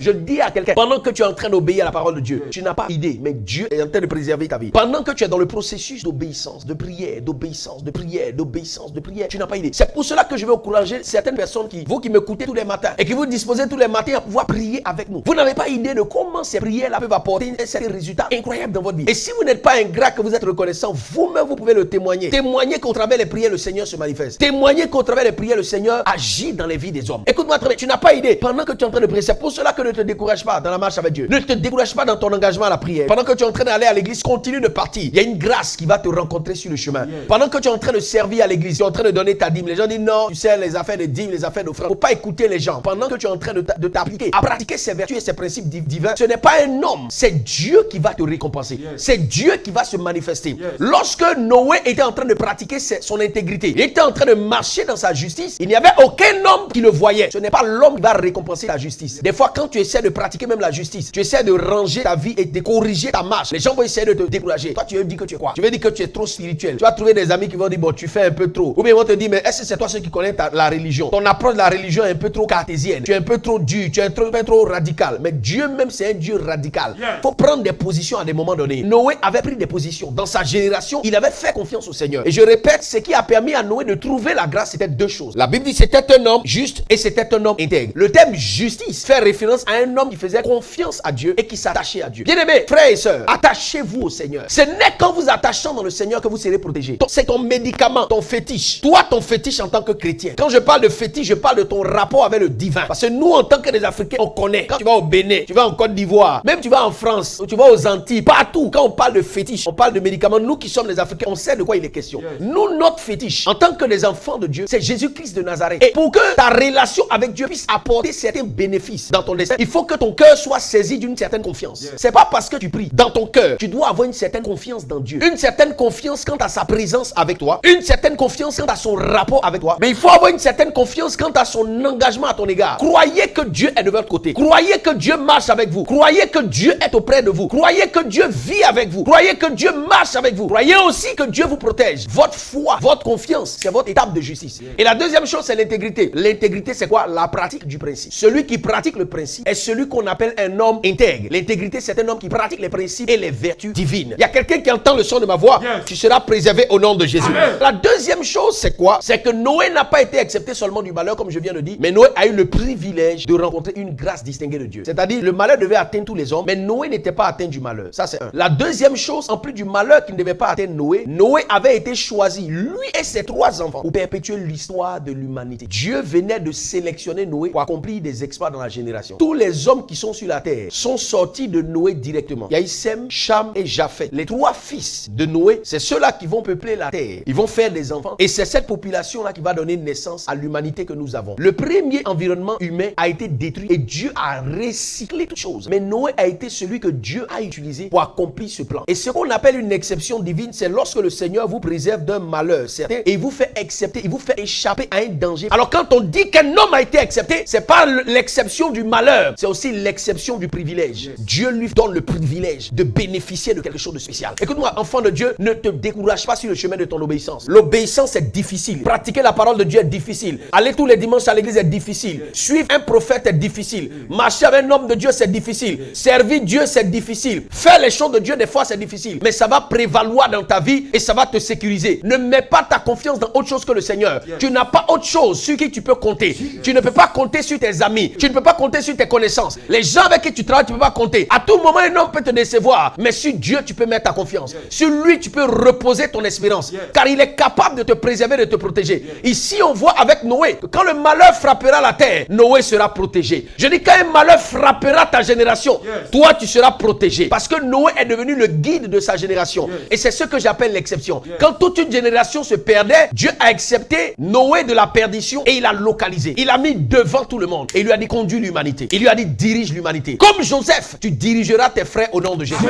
Je dis à quelqu'un, pendant que tu es en train d'obéir à la parole de Dieu, tu n'as pas idée, mais Dieu est en train de préserver ta vie. Pendant que tu es dans le processus d'obéissance, de prière, d'obéissance, de prière, d'obéissance, de prière, tu n'as pas idée. C'est pour cela que je vais encourager certaines personnes vous qui m'écoutez tous les matins et qui vous disposez tous les matins à pouvoir prier avec nous. Vous n'avez pas idée de comment ces prières-là peuvent apporter un certain résultat incroyable dans votre vie. Et si vous n'êtes pas ingrat, que vous êtes reconnaissant, vous-même vous pouvez le témoigner. Témoignez qu'au travers des prières, le Seigneur se manifeste. Témoignez qu'au travers des prières, le Seigneur agit dans les vies des hommes. Écoute-moi très bien, tu n'as pas idée. Pendant que tu es en train de prier, c'est pour cela que ne te décourage pas dans la marche avec Dieu. Ne te décourage pas dans ton engagement à la prière. Pendant que tu es en train d'aller à l'église, continue de partir. Il y a une grâce qui va te rencontrer sur le chemin. Pendant que tu es en train de servir à l'église, tu es en train de donner ta dîme. Les gens disent non, tu sais, les affaires de dîme, les affaires d'offrande. Il ne faut pas écouter les gens. Pendant que tu es en train de t'appliquer à pratiquer ces vertus et ces principes divins, ce n'est pas un homme, c'est Dieu qui va te récompenser. C'est Dieu qui va se manifester. Lorsque Noé était en train de pratiquer son intégrité, il était en train de marcher dans sa justice, il n'y avait aucun homme qui le voyait. Ce n'est pas l'homme qui va récompenser ta justice. Des fois, quand tu essaies de pratiquer même la justice, tu essaies de ranger ta vie et de corriger ta marche, les gens vont essayer de te décourager. Toi, tu veux dire que tu es quoi? Tu veux dire que tu es trop spirituel. Tu vas trouver des amis qui vont dire, bon, tu fais un peu trop. Ou bien ils vont te dire, mais est-ce que c'est toi ceux qui connaissent la religion? Ton approche de la religion est un peu trop cartésienne. Tu es un peu trop dur, tu es un peu trop radical. Mais Dieu même, c'est un Dieu radical. Il faut prendre des positions à des moments donnés. Noé avait pris des positions. Dans sa génération, il avait fait confiance au Seigneur. Et je répète, ce qui a permis à Noé de trouver la grâce, c'était deux choses. La Bible dit c'était un homme juste et c'était un homme intègre. Le terme justice fait référence à un homme qui faisait confiance à Dieu et qui s'attachait à Dieu. Bien-aimés, frères et sœurs, attachez-vous au Seigneur. Ce n'est qu'en vous attachant dans le Seigneur que vous serez protégés. C'est ton médicament, ton fétiche. Toi, ton fétiche en tant que chrétien. Quand je parle de fétiche, je parle de ton rapport avec le divin. Parce que nous, en tant que des Africains, on connaît. Quand tu vas au Bénin, tu vas en Côte d'Ivoire, même tu vas en France, ou tu vas aux Antilles, partout. Quand on parle de fétiche, on parle de médicaments. Nous qui sommes les Africains, on sait de quoi il est question. Nous, notre fétiche, en tant que des enfants de Dieu, c'est Jésus-Christ de Nazareth. Et pour que ta relation avec Dieu puisse apporter certains bénéfices dans ton destin, il faut que ton cœur soit saisi d'une certaine confiance. C'est pas parce que tu pries. Dans ton cœur, tu dois avoir une certaine confiance dans Dieu. Une certaine confiance quant à sa présence avec toi. Une certaine confiance quant à son rapport avec toi. Mais il faut avoir une certaine confiance quant à son engagement à ton égard. Croyez que Dieu est de votre côté. Croyez que Dieu marche avec vous. Croyez que Dieu est auprès de vous. Croyez que Dieu vit avec vous. Croyez que Dieu marche avec vous. Croyez aussi que Dieu vous protège. Votre foi, votre confiance, c'est votre étape de justice. Et la deuxième chose, c'est l'intégrité. L'intégrité, c'est quoi? La pratique du principe. Celui qui pratique le principe est celui qu'on appelle un homme intègre. L'intégrité, c'est un homme qui pratique les principes et les vertus divines. Il y a quelqu'un qui entend le son de ma voix. Tu seras préservé au nom de Jésus. Amen. La deuxième chose, c'est quoi? C'est que Noé n'a pas été accepté seulement du malheur, comme je viens de dire, mais Noé a eu le privilège de rencontrer une grâce distinguée de Dieu. C'est-à-dire, le malheur devait atteindre tous les hommes, mais Noé n'était pas atteint du malheur. Ça, c'est un. La deuxième chose, en plus du malheur qui ne devait pas atteindre Noé, Noé avait été choisi, lui et ses 3 enfants, pour perpétuer l'histoire de l'humanité. Dieu venait de sélectionner Noé pour accomplir des exploits dans la génération. Tous les hommes qui sont sur la terre sont sortis de Noé directement. Il y a Sem, Cham et Japheth. Les 3 fils de Noé, c'est ceux-là qui vont peupler la terre. Ils vont faire des enfants. Et c'est cette population-là qui va donner naissance à l'humanité que nous avons. Le premier environnement humain a été détruit et Dieu a recyclé toutes choses. Mais Noé a été celui que Dieu a utilisé pour accomplir ce plan. Et ce qu'on appelle une exception divine, c'est lorsque le Seigneur vous préserve d'un malheur certain et il vous fait accepter, il vous fait échapper à un danger. Alors quand on dit qu'un homme a été accepté, c'est pas l'exception du malheur, c'est aussi l'exception du privilège. Dieu lui donne le privilège de bénéficier de quelque chose de spécial. Écoute-moi, enfant de Dieu, ne te décourage pas sur le chemin de ton obéissance. L'obéissance est difficile. Pratiquer la parole de Dieu est difficile. Aller tous les dimanches à l'église est difficile. Suivre un prophète est difficile. Marcher avec un homme de Dieu, c'est difficile. Servir Dieu, c'est difficile. Faire les choses de Dieu, des fois, c'est difficile. Mais ça va prévaloir dans ta vie et ça va te sécuriser. Ne mets pas ta confiance dans autre chose que le Seigneur. Tu n'as pas autre chose sur qui tu peux compter. Tu ne peux pas compter sur tes amis. Tu ne peux pas compter sur tes connaissances. Les gens avec qui tu travailles, tu ne peux pas compter. À tout moment, un homme peut te décevoir. Mais sur Dieu, tu peux mettre ta confiance. Sur lui, tu peux reposer ton espérance. Car il est capable de te préserver, de te protéger. Ici, on voit avec Noé que quand le malheur frappera la terre, Noé sera protégé. Je dis quand un malheur frappera ta génération, toi, tu seras protégé. Parce que Noé est devenu le guide de sa génération. Et c'est ce que j'appelle l'exception. Quand toute une génération se perdait, Dieu a accepté Noé de la perdition et il l'a localisé. Il l'a mis devant tout le monde. Et il lui a dit conduis l'humanité. Il lui a dit dirige l'humanité. Comme Joseph, tu dirigeras tes frères au nom de Jésus.